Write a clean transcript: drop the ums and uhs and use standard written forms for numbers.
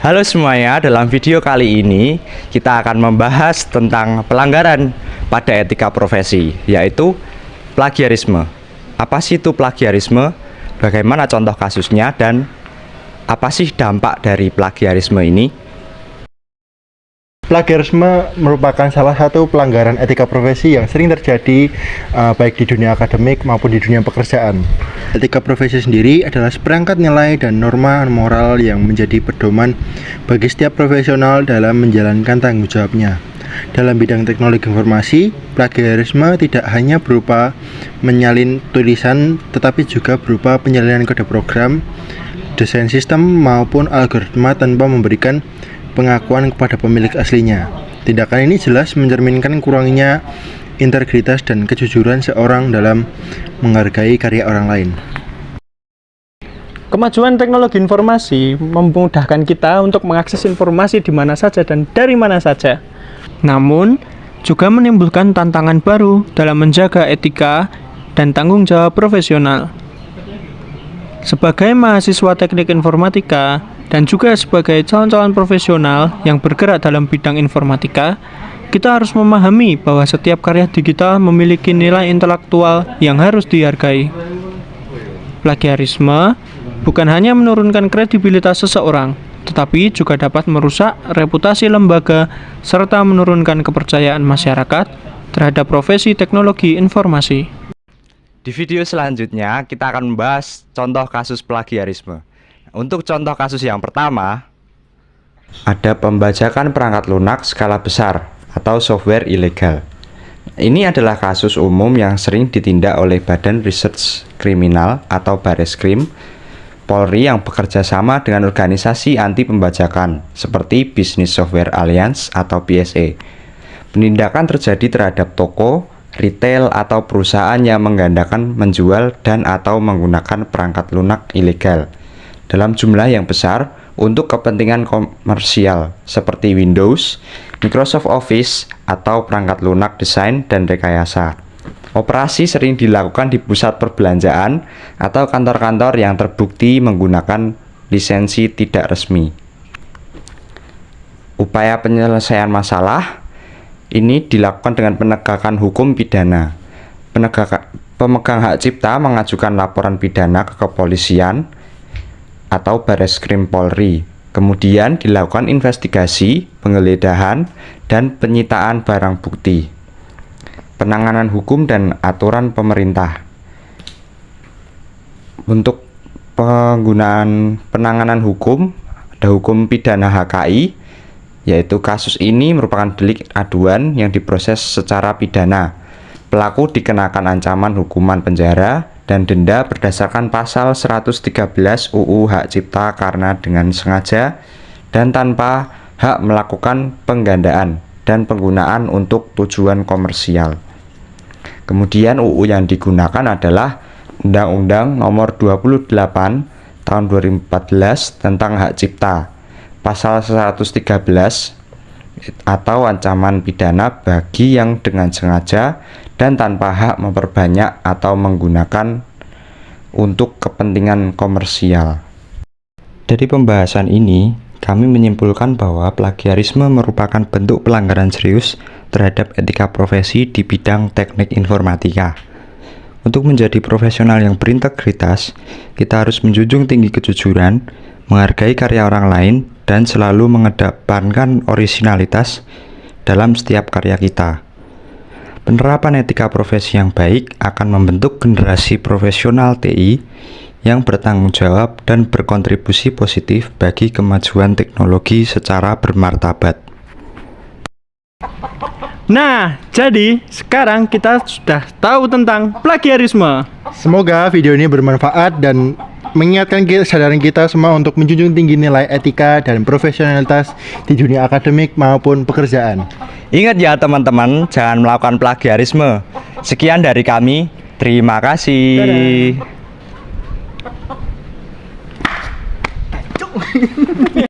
Halo semuanya, dalam video kali ini kita akan membahas tentang pelanggaran pada etika profesi, yaitu plagiarisme. Apa sih itu plagiarisme? Bagaimana contoh kasusnya dan apa sih dampak dari plagiarisme ini? Plagiarisme merupakan salah satu pelanggaran etika profesi yang sering terjadi baik di dunia akademik maupun di dunia pekerjaan. Etika profesi sendiri adalah seperangkat nilai dan norma moral yang menjadi pedoman bagi setiap profesional dalam menjalankan tanggung jawabnya. Dalam bidang teknologi informasi, plagiarisme tidak hanya berupa menyalin tulisan, tetapi juga berupa penyalinan kode program, desain sistem maupun algoritma tanpa memberikan pengakuan kepada pemilik aslinya. Tindakan ini jelas mencerminkan kurangnya integritas dan kejujuran seorang dalam menghargai karya orang lain. Kemajuan teknologi informasi memudahkan kita untuk mengakses informasi di mana saja dan dari mana saja. Namun, juga menimbulkan tantangan baru dalam menjaga etika dan tanggung jawab profesional. Sebagai mahasiswa teknik informatika dan juga sebagai calon-calon profesional yang bergerak dalam bidang informatika, kita harus memahami bahwa setiap karya digital memiliki nilai intelektual yang harus dihargai. Plagiarisme bukan hanya menurunkan kredibilitas seseorang, tetapi juga dapat merusak reputasi lembaga serta menurunkan kepercayaan masyarakat terhadap profesi teknologi informasi. Di video selanjutnya kita akan membahas contoh kasus plagiarisme. Untuk contoh kasus yang pertama, ada pembajakan perangkat lunak skala besar atau software ilegal. Ini adalah kasus umum yang sering ditindak oleh Badan Reserse Kriminal atau Bareskrim Polri yang bekerja sama dengan organisasi anti pembajakan seperti Business Software Alliance atau BSA. Penindakan terjadi terhadap toko, retail atau perusahaan yang menggandakan menjual dan atau menggunakan perangkat lunak ilegal dalam jumlah yang besar untuk kepentingan komersial seperti Windows, Microsoft Office, atau perangkat lunak desain dan rekayasa. Operasi sering dilakukan di pusat perbelanjaan atau kantor-kantor yang terbukti menggunakan lisensi tidak resmi. Upaya penyelesaian masalah ini dilakukan dengan penegakan hukum pidana. Pemegang hak cipta mengajukan laporan pidana ke kepolisian atau Bareskrim Polri. Kemudian dilakukan investigasi, penggeledahan, dan penyitaan barang bukti. Penanganan hukum dan aturan pemerintah. Untuk penggunaan penanganan hukum, ada hukum pidana HKI, yaitu kasus ini merupakan delik aduan yang diproses secara pidana. Pelaku dikenakan ancaman hukuman penjara dan denda berdasarkan pasal 113 UU Hak Cipta karena dengan sengaja dan tanpa hak melakukan penggandaan dan penggunaan untuk tujuan komersial. Kemudian UU yang digunakan adalah Undang-Undang Nomor 28 Tahun 2014 tentang Hak Cipta. Pasal 113 atau ancaman pidana bagi yang dengan sengaja dan tanpa hak memperbanyak atau menggunakan untuk kepentingan komersial. Dari pembahasan ini, kami menyimpulkan bahwa plagiarisme merupakan bentuk pelanggaran serius terhadap etika profesi di bidang teknik informatika. Untuk menjadi profesional yang berintegritas, kita harus menjunjung tinggi kejujuran, menghargai karya orang lain, dan selalu mengedepankan orisinalitas dalam setiap karya kita. Penerapan etika profesi yang baik akan membentuk generasi profesional TI yang bertanggung jawab dan berkontribusi positif bagi kemajuan teknologi secara bermartabat. Nah, jadi sekarang kita sudah tahu tentang plagiarisme. Semoga video ini bermanfaat dan mengingatkan kesadaran kita semua untuk menjunjung tinggi nilai etika dan profesionalitas di dunia akademik maupun pekerjaan. Ingat ya teman-teman, jangan melakukan plagiarisme. Sekian dari kami, terima kasih. Dadah.